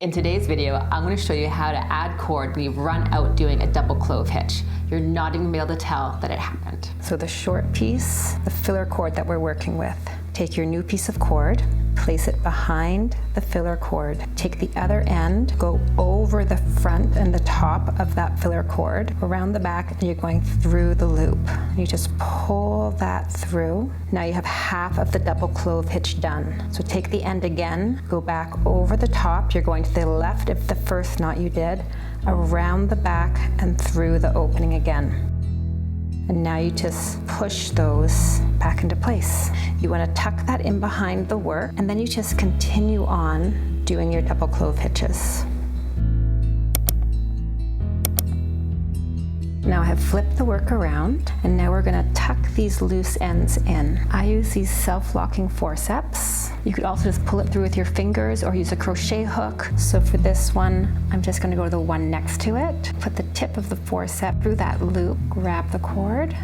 In today's video, I'm going to show you how to add cord when you've run out doing a double clove hitch. You're not even going to be able to tell that it happened. So the short piece, the filler cord that we're working with, take your new piece of cord, place it behind the filler cord. Take the other end, go over the front and the top of that filler cord, around the back, and you're going through the loop. You just pull that through. Now you have half of the double clove hitch done. So take the end again, go back over the top. You're going to the left of the first knot you did, around the back and through the opening again. And now you just push those back into place. You want to tuck that in behind the work, and then you just continue on doing your double clove hitches. Now I have flipped the work around, and now we're going to tuck these loose ends in. I use these self-locking forceps. You could also just pull it through with your fingers or use a crochet hook. So for this one, I'm just going to go to the one next to it, put the tip of the forceps through that loop, grab the cord,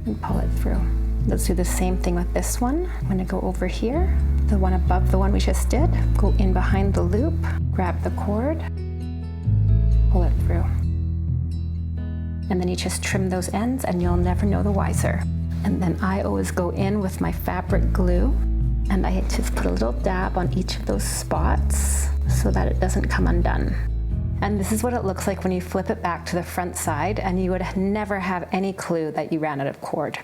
and pull it through. Let's do the same thing with this one. I'm going to go over here, the one above the one we just did, go in behind the loop, grab the cord, pull it through. And then you just trim those ends and you'll never know the wiser. And then I always go in with my fabric glue, and I just put a little dab on each of those spots so that it doesn't come undone. And this is what it looks like when you flip it back to the front side, and you would never have any clue that you ran out of cord.